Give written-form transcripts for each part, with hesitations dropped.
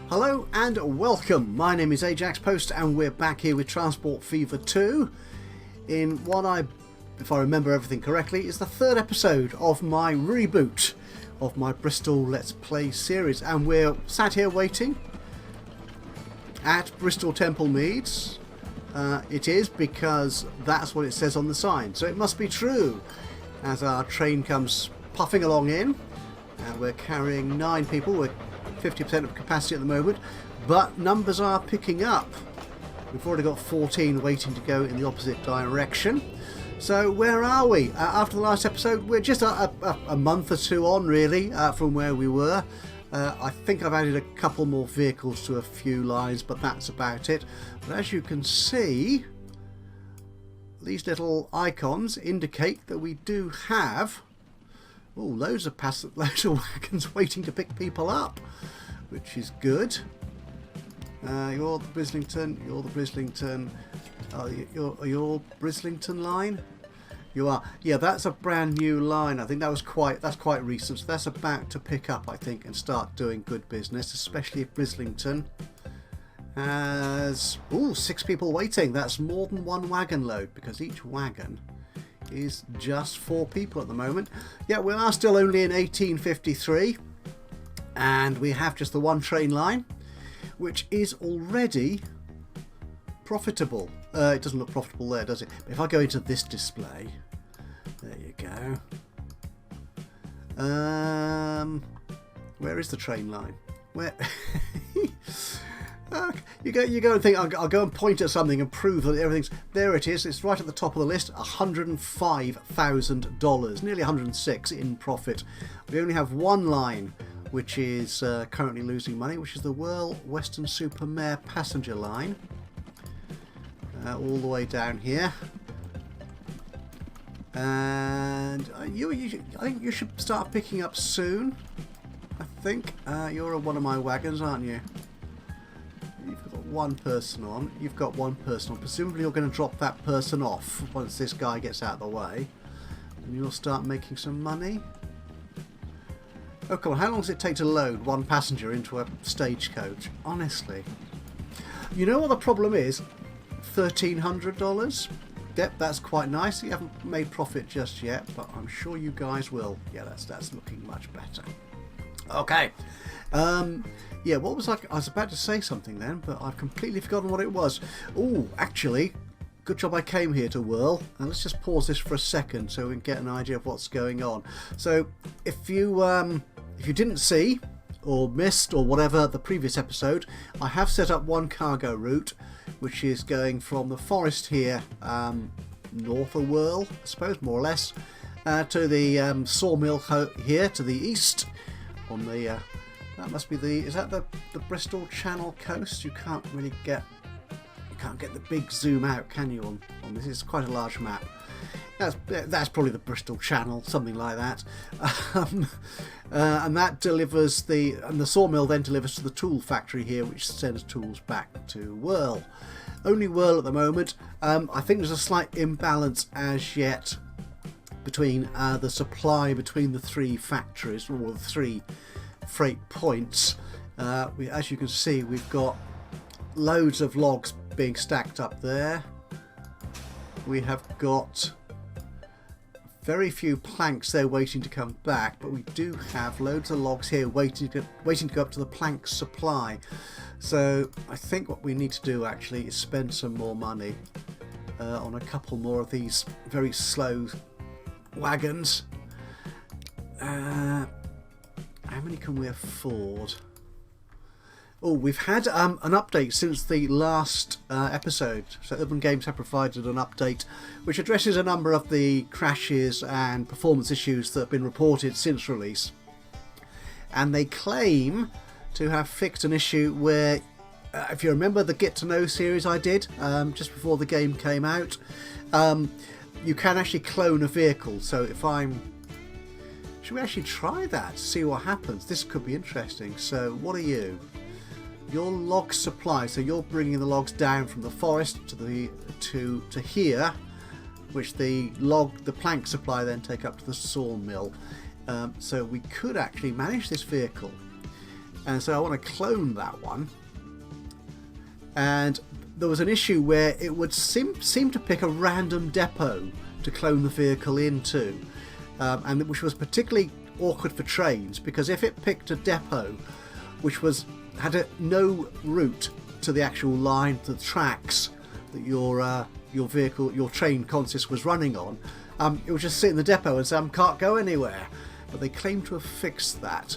Hello and welcome. My name is Ajaxpost and we're back here with Transport Fever 2 in what if I remember everything correctly, is the third episode of my reboot of my Bristol Let's Play series, and we're sat here waiting at Bristol Temple Meads. It is because that's what it says on the sign, so it must be true, as our train comes puffing along in, and we're carrying 9 people. We're 50% of capacity at the moment, but numbers are picking up. We've already got 14 waiting to go in the opposite direction. So where are we? After the last episode, we're just a month or two on, really, from where we were. I think I've added a couple more vehicles to a few lines, but that's about it. But as you can see, these little icons indicate that we do have loads of wagons waiting to pick people up, which is good. You're the Brislington. You're the Brislington. You're Brislington line. You are. Yeah, that's a brand new line. I think that's quite recent. So that's about to pick up, I think, and start doing good business, especially if Brislington has 6 people waiting. That's more than one wagon load, because each wagon is just 4 people at the moment. Yeah, we are still only in 1853, and we have just the one train line, which is already profitable. It doesn't look profitable there, does it? But if I go into this display, there you go. Where is the train line? Where? You go and think, I'll go and point at something and prove that everything's... There it is. It's right at the top of the list. $105,000. Nearly 106 in profit. We only have one line which is currently losing money, which is the Whirl Western Supermare passenger line. All the way down here. And I think you should start picking up soon. I think. You're on one of my wagons, aren't you? You've got one person on. You've got one person on. Presumably you're going to drop that person off once this guy gets out of the way. And you'll start making some money. Oh, come on. How long does it take to load one passenger into a stagecoach? Honestly. You know what the problem is? $1,300. Yep, that's quite nice. You haven't made profit just yet, but I'm sure you guys will. Yeah, that's looking much better. Okay. Yeah, what was I was about to say something then, but I've completely forgotten what it was. Oh, actually, good job I came here to Whirl. And let's just pause this for a second so we can get an idea of what's going on. So, if you didn't see or missed or whatever the previous episode, I have set up one cargo route, which is going from the forest here, north of Whirl, I suppose, more or less, to the sawmill here to the east. On the that must be is that the Bristol Channel coast? You can't get the big zoom out, can you? On this, it's quite a large map. That's probably the Bristol Channel, something like that. And that delivers the sawmill then delivers to the tool factory here, which sends tools back to Whirl. Only Whirl at the moment. I think there's a slight imbalance as yet between the supply between the 3 factories, or the 3 freight points. As you can see, we've got loads of logs being stacked up there. We have got very few planks there waiting to come back, but we do have loads of logs here waiting to go up to the plank supply. So I think what we need to do actually is spend some more money on a couple more of these very slow wagons. How many can we afford? Oh, we've had an update since the last episode. So Urban Games have provided an update which addresses a number of the crashes and performance issues that have been reported since release. And they claim to have fixed an issue where, if you remember the Get to Know series I did just before the game came out, you can actually clone a vehicle. So if should we actually try that to see what happens? This could be interesting. So what are you? Your log supply, so you're bringing the logs down from the forest to here, which the plank supply then take up to the sawmill. So we could actually manage this vehicle and so I want to clone that one. And there was an issue where it would seem to pick a random depot to clone the vehicle into, and which was particularly awkward for trains, because if it picked a depot which had no route to the actual line, to the tracks that your vehicle, your train consist was running on, it would just sit in the depot and say, can't go anywhere. But they claim to have fixed that.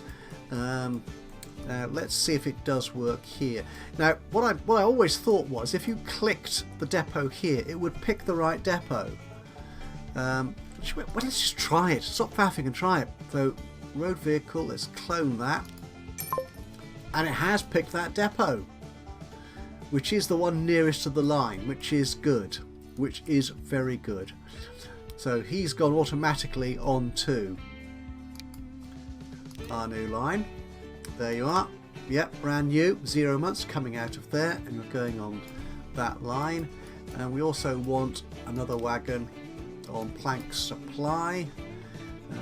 Let's see if it does work here. Now, what I always thought was, if you clicked the depot here, it would pick the right depot. Well, let's just try it. Stop faffing and try it. So, road vehicle, let's clone that. And it has picked that depot, which is the one nearest to the line, which is good. Which is very good. So, he's gone automatically onto our new line. There you are. Yep, brand new, 0 months coming out of there, and you're going on that line. And we also want another wagon on plank supply.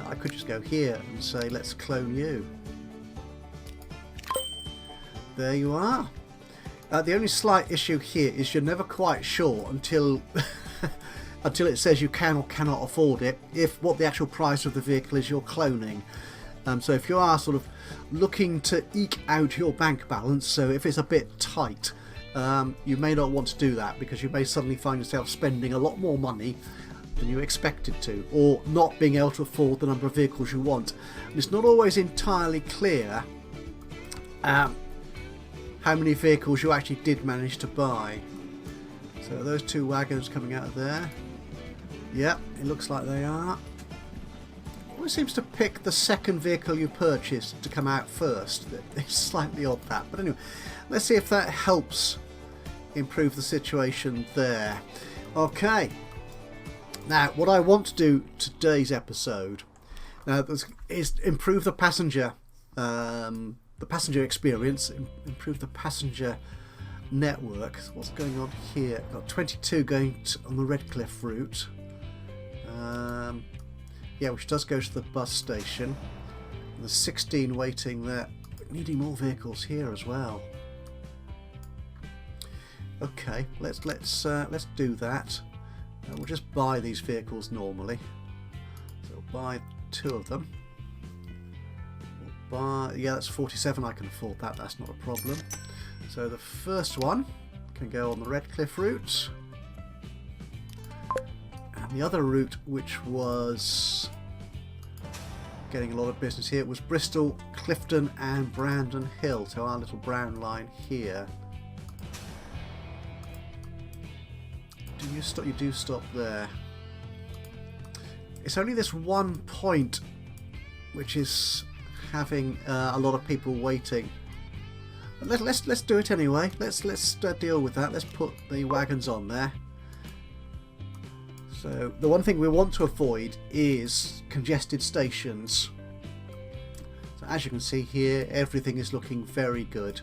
I could just go here and say, let's clone you. There you are. The only slight issue here is you're never quite sure until until it says you can or cannot afford it, if what the actual price of the vehicle is you're cloning. So if you are sort of looking to eke out your bank balance, so if it's a bit tight, you may not want to do that, because you may suddenly find yourself spending a lot more money than you expected to, or not being able to afford the number of vehicles you want. And it's not always entirely clear how many vehicles you actually did manage to buy. So those two wagons coming out of there. Yep, it looks like they are. It seems to pick the second vehicle you purchased to come out first. It's slightly odd, that. But anyway, let's see if that helps improve the situation there. Okay. Now, what I want to do today's episode is improve the passenger experience, improve the passenger network. So what's going on here? I've got 22 going on the Redcliffe route. Yeah, which does go to the bus station. There's 16 waiting there. Needing more vehicles here as well. Okay, let's do that. We'll just buy these vehicles normally. So we'll buy 2 of them. Yeah, that's 47. I can afford that. That's not a problem. So the first one can go on the Redcliffe route. And the other route, which was getting a lot of business here, was Bristol, Clifton and Brandon Hill. So our little brown line here. Do you stop? You do stop there. It's only this one point which is having a lot of people waiting. But let's do it anyway. Let's deal with that. Let's put the wagons on there. So the one thing we want to avoid is congested stations. So as you can see here, everything is looking very good.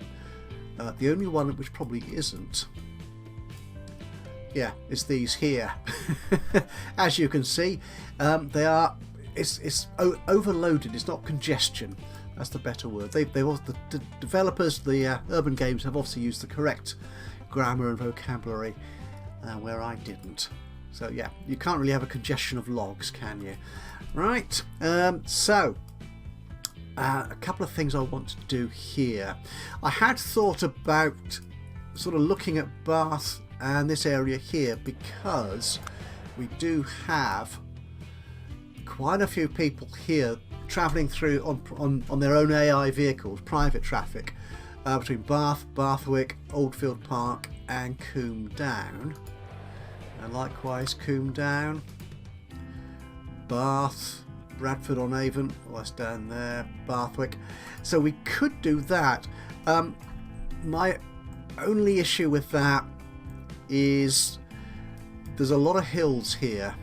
The only one which probably isn't, yeah, is these here. As you can see, they are. It's overloaded. It's not congestion. That's the better word. The developers, the Urban Games, have obviously used the correct grammar and vocabulary, where I didn't. So yeah, you can't really have a congestion of logs, can you? Right. So a couple of things I want to do here. I had thought about sort of looking at Bath and this area here, because we do have quite a few people here travelling through on their own AI vehicles, private traffic, between Bath, Bathwick, Oldfield Park and Combe Down. And likewise Combe Down, Bath, Bradford on Avon, well, that's down there, Bathwick. So we could do that. My only issue with that is there's a lot of hills here,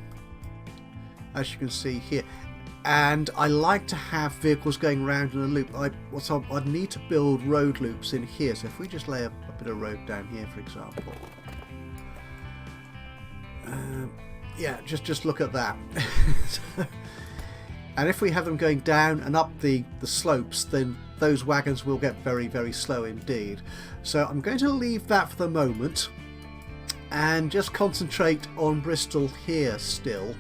as you can see here, and I like to have vehicles going round in a loop. I'd need to build road loops in here. So if we just lay a bit of road down here, for example. Yeah, just look at that. And if we have them going down and up the slopes, then those wagons will get very, very slow indeed. So I'm going to leave that for the moment and just concentrate on Bristol here still,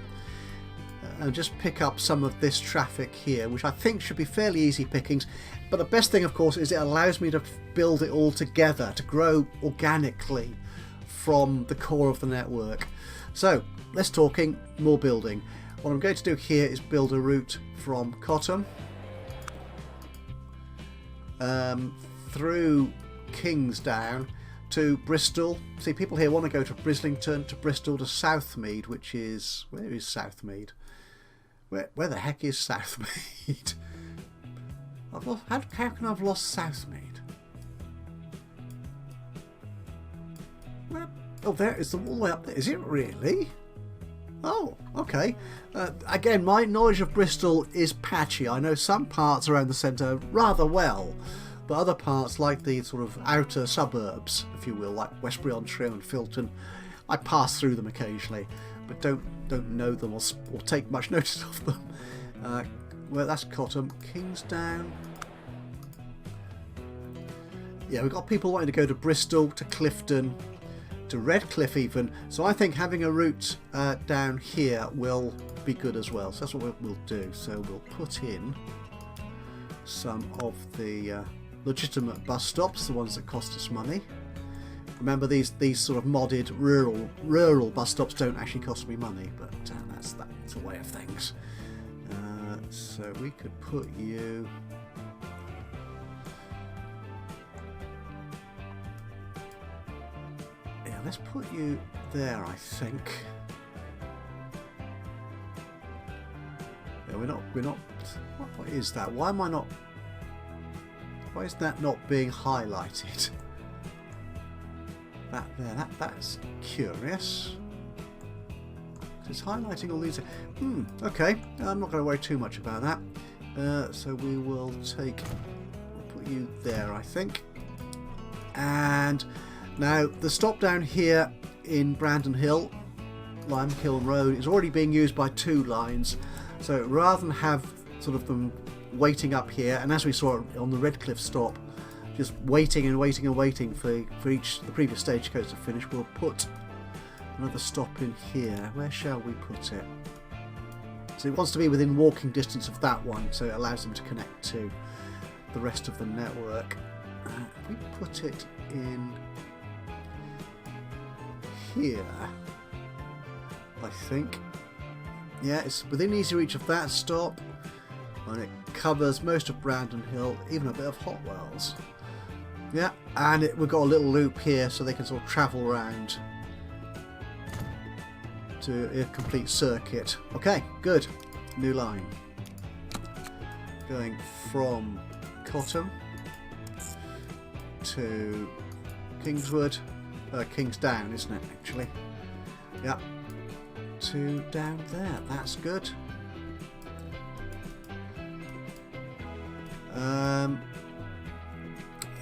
and just pick up some of this traffic here, which I think should be fairly easy pickings. But the best thing, of course, is it allows me to build it all together, to grow organically from the core of the network. So less talking, more building. What I'm going to do here is build a route from Cottam through Kingsdown to Bristol. See, people here want to go to Brislington, to Bristol, to Southmead, which is... where is Southmead? Where the heck is Southmead? How can I have lost Southmead? Where? Oh, there is the all the way up there. Is it really? Oh, okay. Again, my knowledge of Bristol is patchy. I know some parts around the centre rather well, but other parts, like the sort of outer suburbs, if you will, like Westbury-on-Trym and Filton, I pass through them occasionally, but don't know them or take much notice of them. Well, that's Cottam. Kingsdown. Yeah, we've got people wanting to go to Bristol, to Clifton, to Redcliffe even. So I think having a route down here will be good as well. So that's what we'll do. So we'll put in some of the legitimate bus stops, the ones that cost us money. Remember, these sort of modded rural bus stops don't actually cost me money, but that's a way of things. So we could put you... yeah, let's put you there, I think. Yeah, we're not. What is that? Why am I not? Why is that not being highlighted? That there, that's curious. It's highlighting all these. Okay, I'm not going to worry too much about that. So we will we'll put you there, I think. And now the stop down here in Brandon Hill, Limekiln Road, is already being used by 2 lines. So rather than have sort of them waiting up here, and as we saw on the Redcliffe stop, just waiting and waiting and waiting for the previous stagecoach to finish, we'll put another stop in here. Where shall we put it? So it wants to be within walking distance of that one, so it allows them to connect to the rest of the network. If we put it in here, I think. Yeah, it's within easy reach of that stop, and it covers most of Brandon Hill, even a bit of Hotwells. Yeah, and we've got a little loop here so they can sort of travel around to a complete circuit. Okay, good. New line. Going from Cottam to Kingswood, Kingsdown, isn't it, actually? Yeah. To down there. That's good.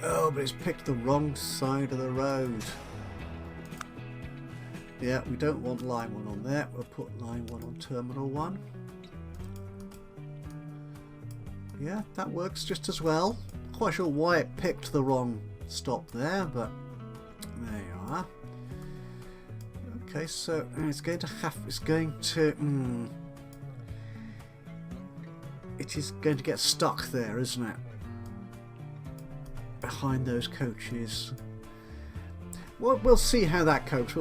Oh, but it's picked the wrong side of the road. Yeah, we don't want line 1 on there. We'll put line 1 on terminal 1. Yeah, that works just as well. Not quite sure why it picked the wrong stop there, but there you are. Okay, so it's going to get stuck there, isn't it? Behind those coaches. Well, we'll see how that copes.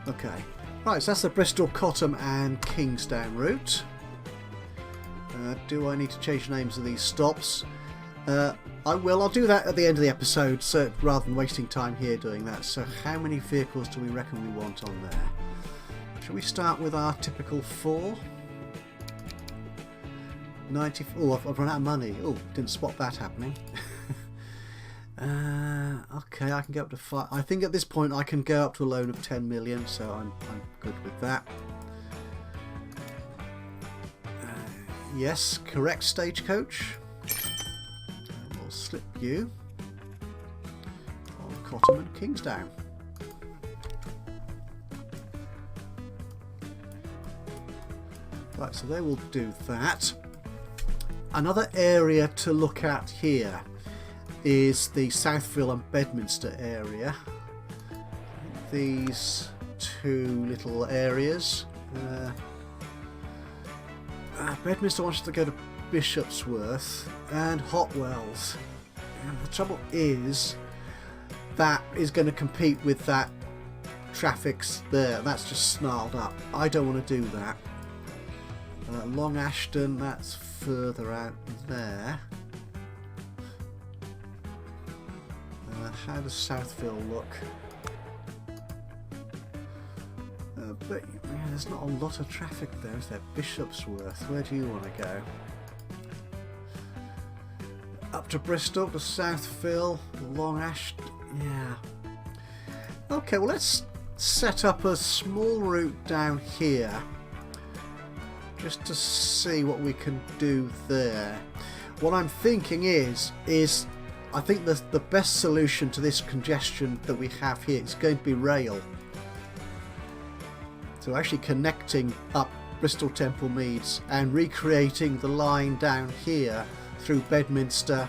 Okay. Right, so that's the Bristol, Cottam and Kingsdown route. Do I need to change the names of these stops? I will. I'll do that at the end of the episode, so rather than wasting time here doing that. So how many vehicles do we reckon we want on there? Shall we start with our typical 4? 90. Oh, I've run out of money. Oh, didn't spot that happening. Okay, I can go up to 5. I think at this point I can go up to a loan of 10 million, so I'm good with that. Yes, correct stagecoach. We'll slip you on Cottam and Kingsdown. Right, so they will do that. another area to look at here is the Southville and Bedminster area. These two little areas. Bedminster wants to go to Bishopsworth and Hotwells. And the trouble is that is going to compete with that traffic's there. That's just snarled up. I don't want to do that. Long Ashton, that's further out there. How does Southville look? But yeah, there's not a lot of traffic there, is there? Bishopsworth, where do you want to go? Up to Bristol, to Southville, Long Ashton, yeah. Okay, well let's set up a small route down here just to see what we can do there. What I'm thinking is I think the best solution to this congestion that we have here is going to be rail. So actually connecting up Bristol Temple Meads and recreating the line down here through Bedminster.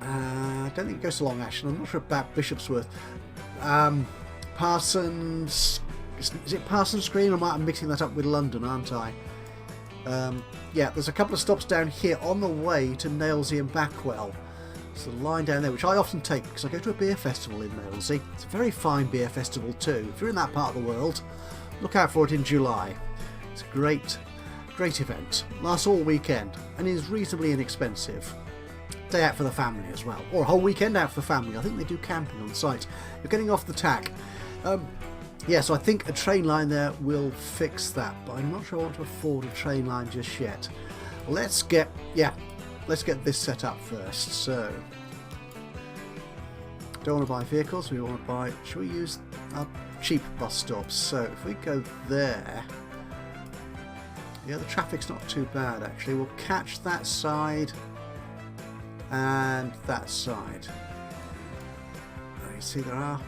I don't think it goes to Long Ashton. I'm not sure about Bishopsworth. Parsons, is it Parsons Green? I'm mixing that up with London, aren't I? Yeah, there's a couple of stops down here on the way to Nailsea and Backwell. So the line down there, which I often take because I go to a beer festival in Nailsea. It's a very fine beer festival too. If you're in that part of the world, look out for it in July. It's a great event. Lasts all weekend and is reasonably inexpensive. Day out for the family as well, or a whole weekend out for the family. I think they do camping on site. You're getting off the tack. Yeah, so I think a train line there will fix that, but I'm not sure I want to afford a train line just yet. Let's get this set up first. So, don't want to buy vehicles. We want to buy. Should we use our cheap bus stops? So if we go there, yeah, the traffic's not too bad actually. We'll catch that side and that side. You see there are.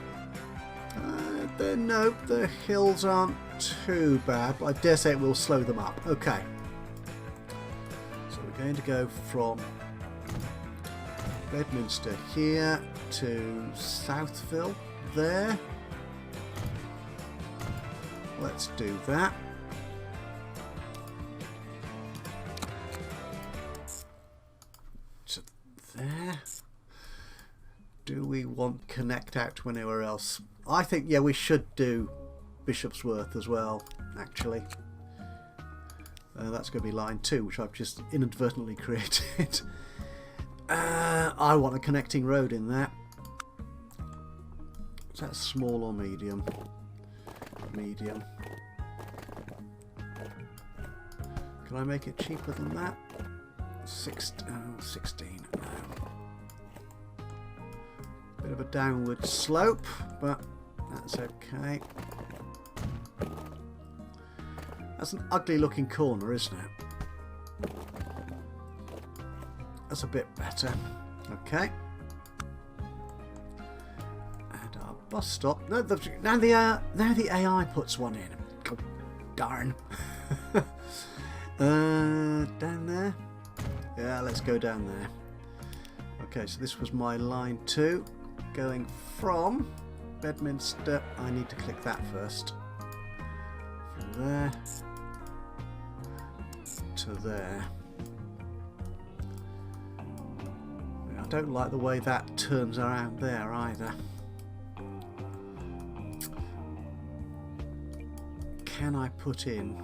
Nope, the hills aren't too bad, but I dare say it will slow them up. Okay. So we're going to go from Bedminster here to Southville there. Let's do that. To there. Do we want connect out to anywhere else? I think, yeah, we should do Bishopsworth as well, actually. That's going to be line 2, which I've just inadvertently created. I want a connecting road in there. Is that small or medium? Medium. Can I make it cheaper than that? 16. No. Bit of a downward slope, but that's okay. That's an ugly looking corner, isn't it? That's a bit better. Okay. And our bus stop. No, now the AI puts one in. Oh, darn. Down there. Yeah, let's go down there. Okay, so this was my line 2. Going from Bedminster, I need to click that first. From there to there. I don't like the way that turns around there either. Can I put in...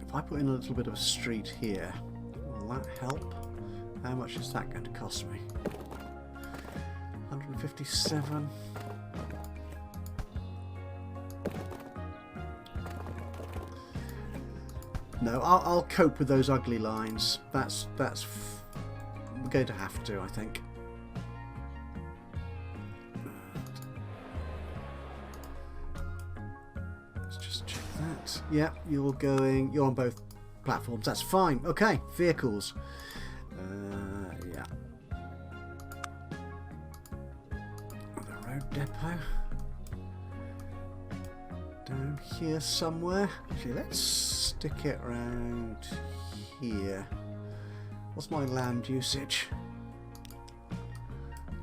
If I put in a little bit of a street here, will that help? How much is that going to cost me? 157. No, I'll cope with those ugly lines. That's we're going to have to, I think. Let's just check that. Yeah, you're on both platforms. That's fine. Okay, vehicles. Yeah. The road depot. down here somewhere. Actually, let's stick it around here. What's my land usage?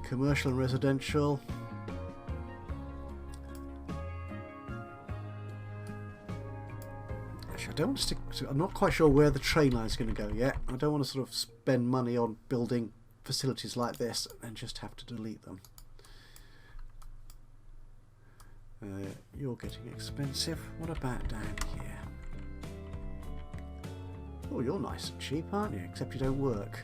Commercial and residential. Actually, I don't want to stick. I'm not quite sure where the train line is going to go yet. I don't want to sort of spend money on building facilities like this and just have to delete them. You're getting expensive. What about down here? Oh, you're nice and cheap, aren't you? Except you don't work.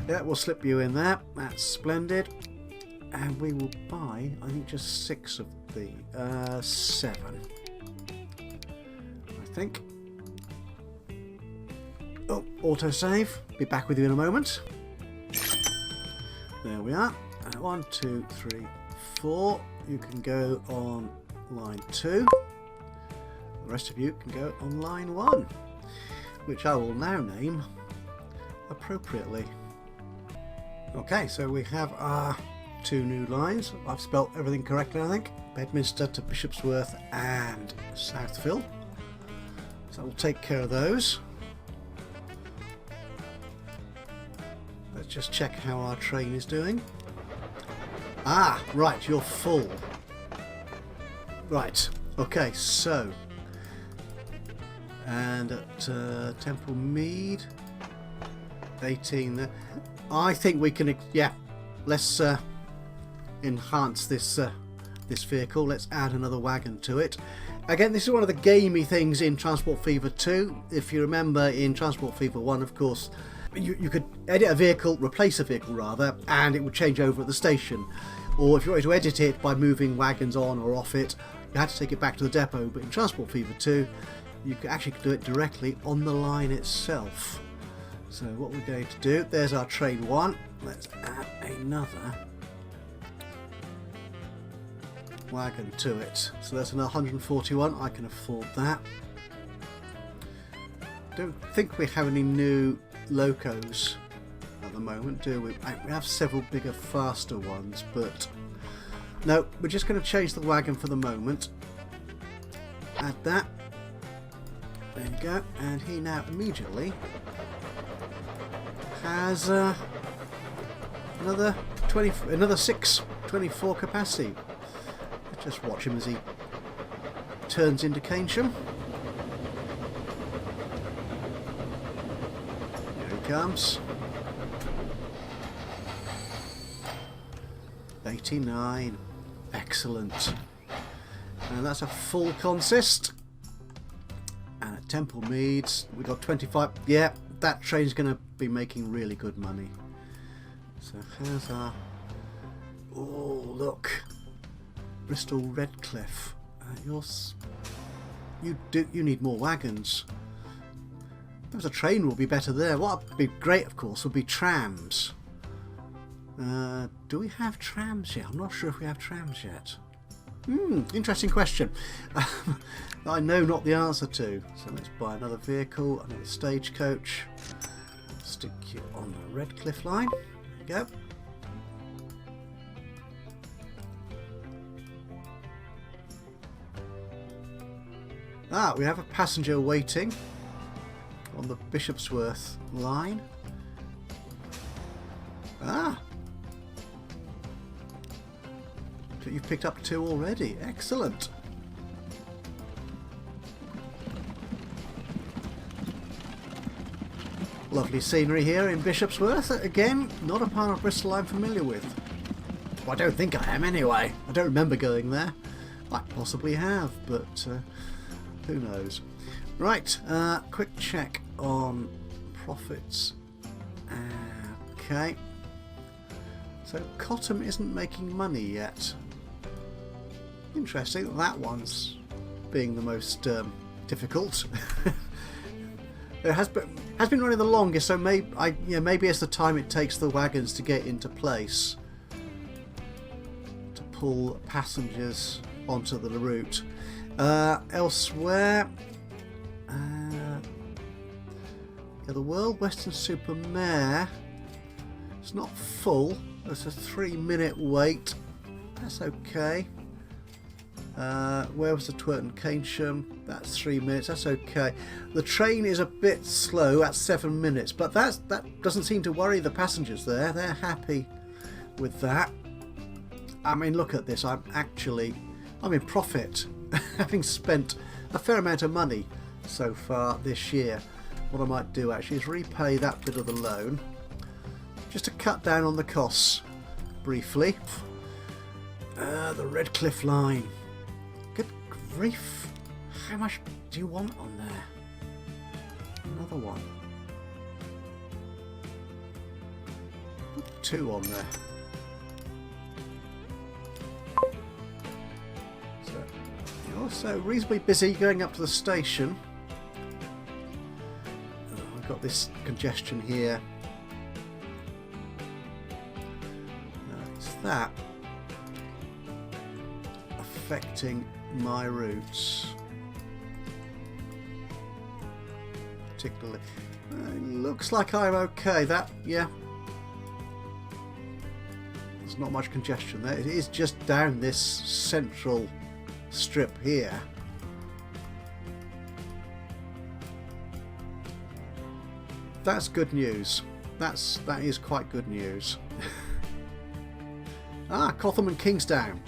Yeah, we'll slip you in there. That's splendid. And we will buy, I think, just 6 of the 7. I think. Oh, autosave. Be back with you in a moment. There we are. 1, 2, 3, 4. You can go on line 2. The rest of you can go on line 1, which I will now name appropriately. Okay, so we have our 2 new lines. I've spelt everything correctly, I think. Bedminster to Bishopsworth and Southville. So we'll take care of those. Let's just check how our train is doing. Ah, right, you're full. Right, okay, so. And at Temple Mead, 18 there. I think we can, yeah, let's enhance this this vehicle. Let's add another wagon to it. Again, this is one of the gamey things in Transport Fever 2. If you remember, in Transport Fever 1, of course, you could edit a vehicle, replace a vehicle rather, and it would change over at the station. Or if you wanted to edit it by moving wagons on or off it, you had to take it back to the depot. But in Transport Fever 2, you could actually do it directly on the line itself. So what we're going to do, there's our train 1. Let's add another wagon to it. So that's another 141. I can afford that. Don't think we have any new locos at the moment, do we? We have several bigger, faster ones, but no, we're just going to change the wagon for the moment. Add that. There you go. And he now immediately has another 6, 24 capacity. Let's just watch him as he turns into Keynsham. Here he comes. 89. Excellent. And that's a full consist. And at Temple Meads we got 25. Yeah, that train's going to be making really good money. So how's our... Oh, look. Bristol Redcliffe. You need more wagons. Perhaps a train will be better there. What would be great, of course, would be trams. Do we have trams yet? I'm not sure if we have trams yet. Interesting question. I know not the answer to. So let's buy another vehicle, another stagecoach. Stick you on the Redcliffe line. There you go. Ah, we have a passenger waiting on the Bishopsworth line. Ah! You've picked up 2 already. Excellent. Lovely scenery here in Bishopsworth. Again, not a part of Bristol I'm familiar with. Well, I don't think I am anyway. I don't remember going there. I possibly have, but who knows. Right, quick check on profits. Okay. So Cottam isn't making money yet. Interesting, that one's being the most difficult. It has been running the longest, so maybe it's the time it takes the wagons to get into place to pull passengers onto the route. Elsewhere, the World Western Supermare, it's not full. That's a 3-minute wait. That's okay. Where was the Twerton Keynsham? That's 3 minutes. That's okay. The train is a bit slow at 7 minutes, but that doesn't seem to worry the passengers there. They're happy with that. I mean, look at this. I'm in profit, having spent a fair amount of money so far this year. What I might do actually is repay that bit of the loan, just to cut down on the costs briefly. The Redcliffe line. Good grief. How much do you want on there? Another one. Put 2 on there. So you're also reasonably busy going up to the station. I've got this congestion here. It's that affecting my routes particularly. It looks like I'm okay. Yeah, there's not much congestion there. It is just down this central strip here. That's good news. That is quite good news. Cotham and Kingsdown.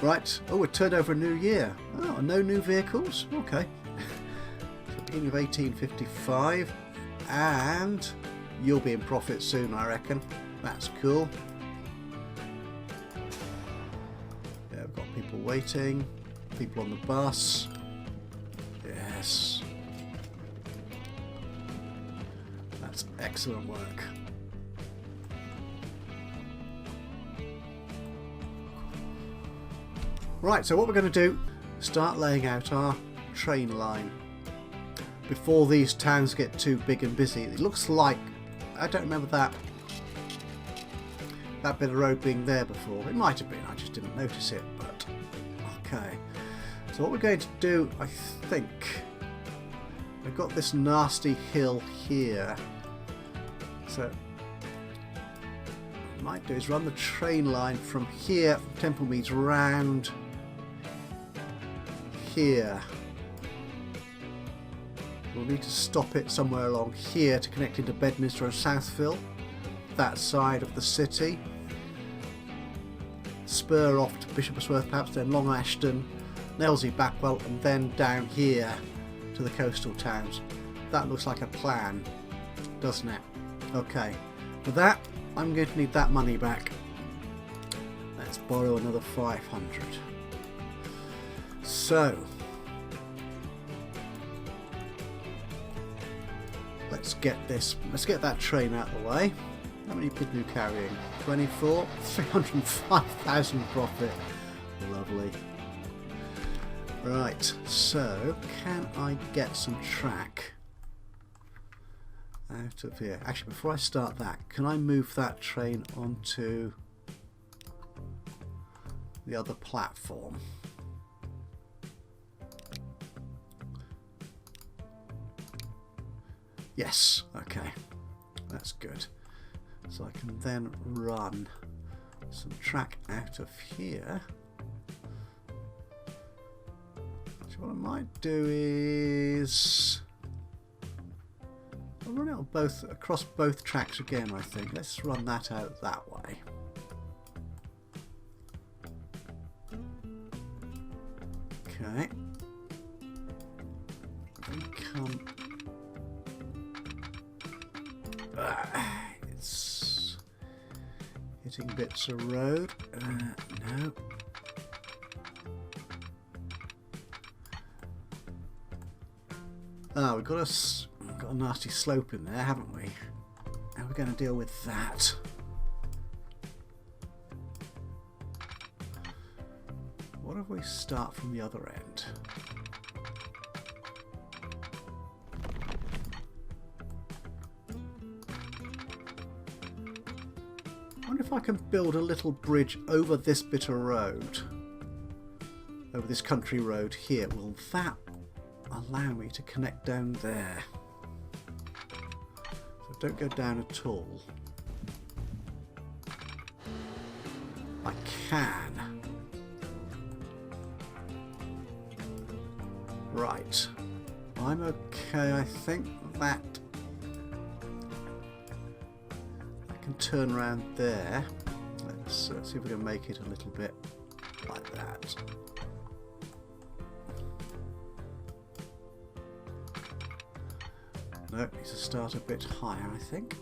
Right. Oh, it turned over a new year. Oh, no new vehicles? Okay. So beginning of 1855. And you'll be in profit soon, I reckon. That's cool. Yeah, we've got people waiting. People on the bus. Yes. That's excellent work. Right, so what we're going to do, start laying out our train line before these towns get too big and busy. It looks like, I don't remember that bit of road being there before. It might have been, I just didn't notice it, but okay. So what we're going to do, I think, we've got this nasty hill here. So what I might do is run the train line from here, from Templemeads round here. We'll need to stop it somewhere along here to connect into Bedminster and Southville, that side of the city. Spur off to Bishopsworth, perhaps, then Long Ashton, Nailsea, Backwell, and then down here to the coastal towns. That looks like a plan, doesn't it? Okay, for that I'm going to need that money back. Let's borrow another 500. So let's get that train out of the way. How many people are you carrying? 24, 305,000 profit. Lovely. Right, so can I get some track out of here? Actually, before I start that, can I move that train onto the other platform? Yes, okay, that's good. So I can then run some track out of here. So what I might do is I'll run it on across both tracks again, I think. Let's run that out that way. Okay. And come. It's hitting bits of road. No. We've got a nasty slope in there, haven't we? How are we going to deal with that? What if we start from the other end? I wonder if I can build a little bridge over this bit of road, over this country road here. Will that allow me to connect down there? So don't go down at all. I can. Right. I'm okay. I think that I can turn around there. Let's see if we can make it a little bit like that. No, it needs to start a bit higher, I think.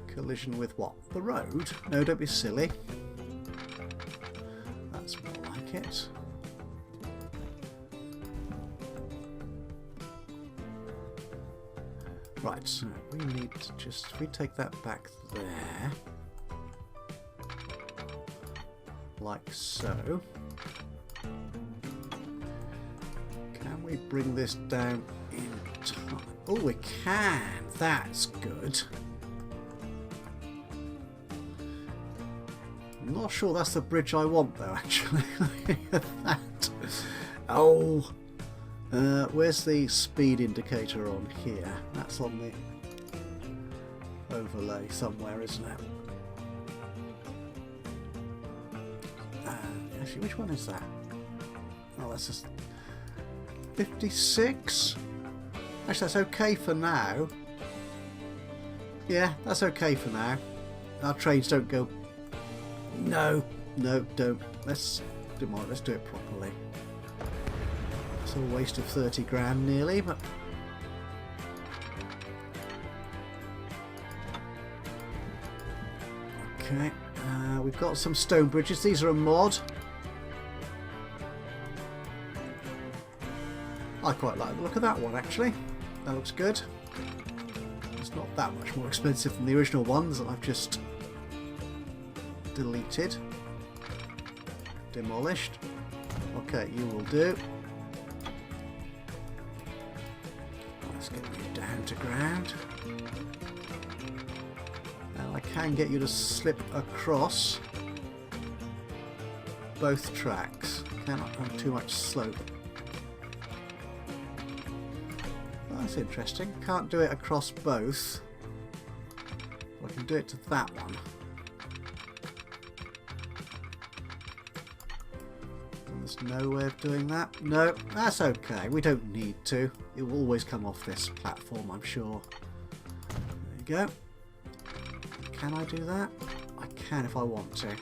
Collision with what? The road? No, don't be silly. That's more like it. Right, so we need to just, if we take that back there, like so. Can we bring this down in time? Oh, we can! That's good. I'm not sure that's the bridge I want, though, actually. That. Oh! Where's the speed indicator on here? That's on the overlay somewhere, isn't it? Actually, which one is that? Oh, that's just 56. Actually, that's okay for now. Yeah, that's okay for now. Our trains don't go. No, no, don't. Let's do it properly. It's a waste of 30 grand nearly, but okay. We've got some stone bridges. These are a mod. I quite like the look of that one, actually. That looks good. It's not that much more expensive than the original ones that I've just deleted. Demolished. Okay, you will do. Let's get you down to ground. Now I can get you to slip across both tracks. Cannot have too much slope. That's interesting. Can't do it across both. I can do it to that one. And there's no way of doing that. No, that's okay. We don't need to. It will always come off this platform, I'm sure. There you go. Can I do that? I can if I want to.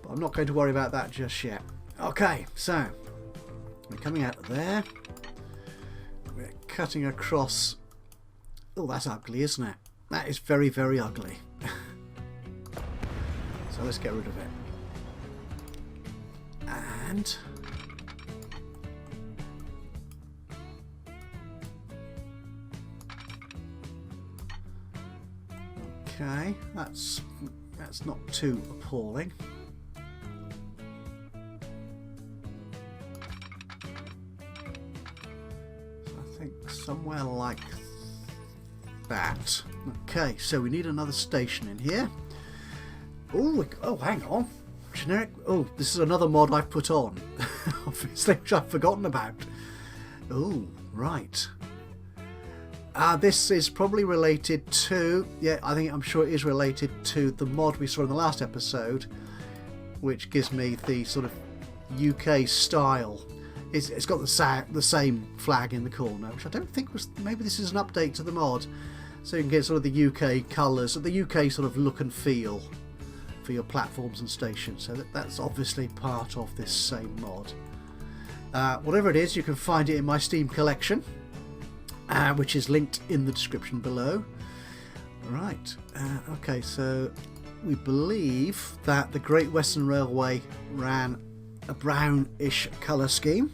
But I'm not going to worry about that just yet. Okay, so we're coming out of there. We're cutting across. Oh, that's ugly, isn't it? That is very, very ugly. So let's get rid of it. And okay, that's not too appalling. Somewhere like that. Okay, so we need another station in here. Oh, hang on. Generic. Oh, this is another mod I've put on. Obviously, which I've forgotten about. Oh, right. This is probably related to. Yeah, I'm sure it is related to the mod we saw in the last episode, which gives me the sort of UK style. It's got the same flag in the corner, which I don't think was. Maybe this is an update to the mod, so you can get sort of the UK colours, the UK sort of look and feel for your platforms and stations. So that's obviously part of this same mod. Whatever it is, you can find it in my Steam collection, which is linked in the description below. Right. Okay. So we believe that the Great Western Railway ran a brownish colour scheme.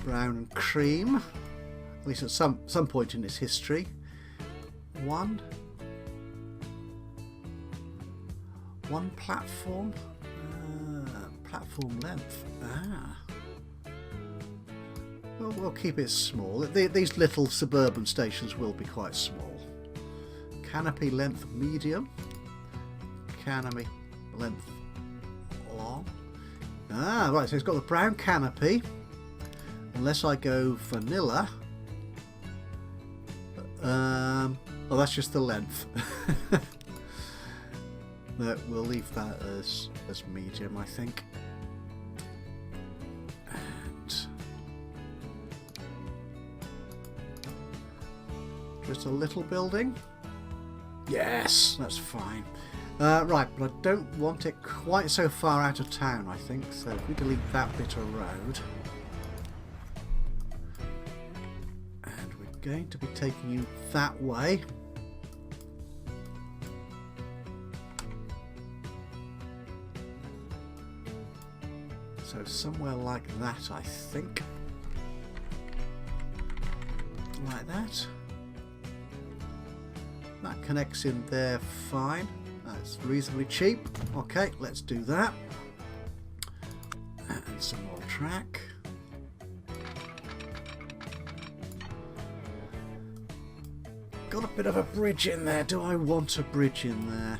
Brown and cream, at least at some point in its history. One platform, platform length. Well, we'll keep it small. These little suburban stations will be quite small. Canopy length medium. Canopy length long. Ah, right, so it's got the brown canopy. Unless I go vanilla. Oh, that's just the length. No, we'll leave that as medium, I think. And just a little building. Yes, that's fine. Right, but I don't want it quite so far out of town, I think. So if we delete that bit of road. And we're going to be taking you that way. So somewhere like that, I think. Like that. That connects in there fine. That's reasonably cheap. Okay, let's do that. And some more track. Got a bit of a bridge in there. Do I want a bridge in there?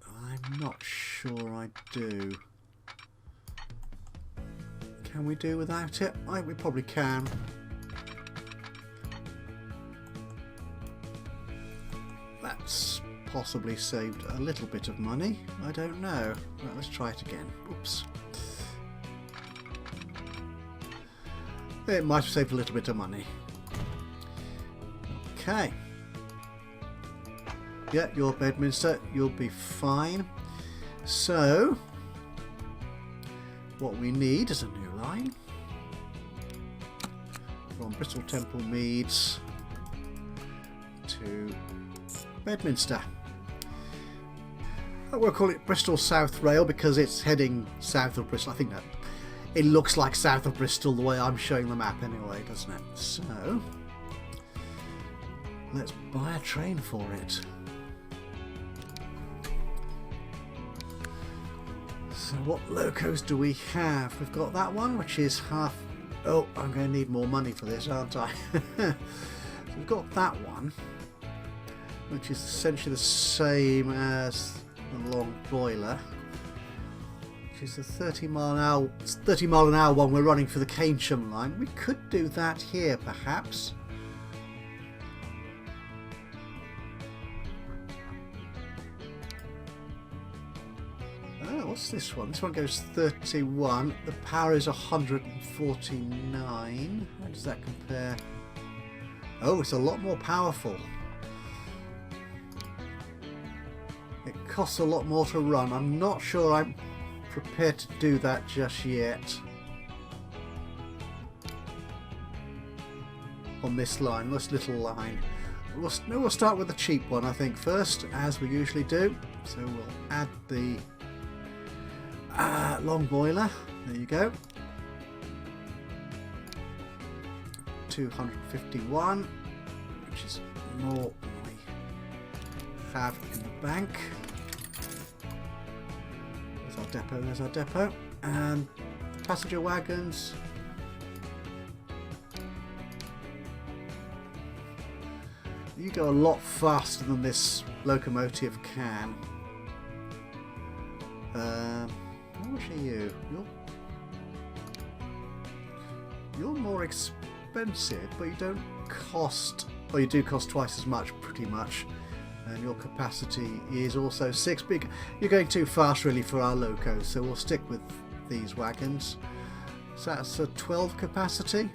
I'm not sure I do. Can we do without it? I think we probably can. That's possibly saved a little bit of money. I don't know. Right, let's try it again. Oops. It might have saved a little bit of money. Okay. Yeah, you're Bedminster. You'll be fine. So, what we need is a new line from Bristol Temple Meads to Bedminster. We'll call it Bristol South Rail because it's heading south of Bristol. I think that it looks like south of Bristol the way I'm showing the map anyway, doesn't it? So, let's buy a train for it. So what locos do we have? We've got that one, which is half... Oh, I'm going to need more money for this, aren't I? So we've got that one, which is essentially the same as the long boiler, which is the 30 mile an hour one we're running for the Keynsham line. We could do that here, perhaps. What's this one? This one goes 31. The power is 149. How does that compare? Oh, it's a lot more powerful. It costs a lot more to run. I'm not sure I'm prepared to do that just yet. On this line, this little line. We'll start with the cheap one, I think, first, as we usually do. So we'll add the long boiler. There you go. 251, which is more than we have in the bank. There's our depot. There's our depot, and the passenger wagons. You go a lot faster than this locomotive can. How much are you? You're more expensive, but you don't cost... Well, you do cost twice as much, pretty much. And your capacity is also 6 big. You're going too fast, really, for our locos, so we'll stick with these wagons. So that's a 12 capacity.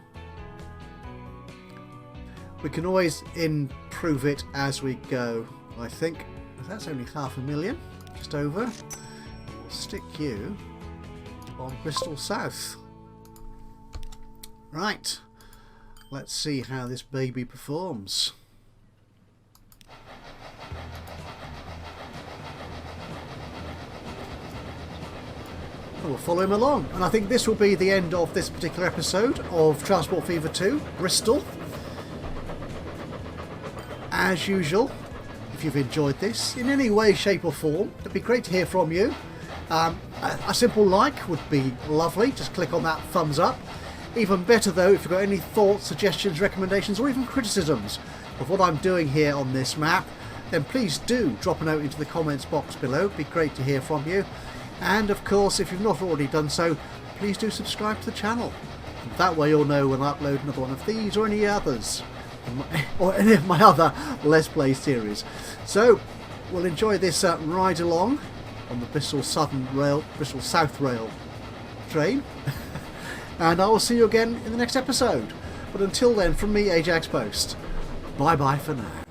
We can always improve it as we go, I think. That's only 500,000, just over. We'll stick you on Bristol South. Right, let's see how this baby performs. We'll follow him along, and I think this will be the end of this particular episode of Transport Fever 2, Bristol. As usual, if you've enjoyed this in any way, shape or form, it'd be great to hear from you. A simple like would be lovely. Just click on that thumbs up. Even better though, if you've got any thoughts, suggestions, recommendations or even criticisms of what I'm doing here on this map, then please do drop a note into the comments box below. It'd be great to hear from you. And of course, if you've not already done so, please do subscribe to the channel. That way you'll know when I upload another one of these or any others, or any of my other Let's Play series. So we'll enjoy this ride along on the Bristol South Rail train, and I will see you again in the next episode. But until then, from me, Ajaxpost, bye bye for now.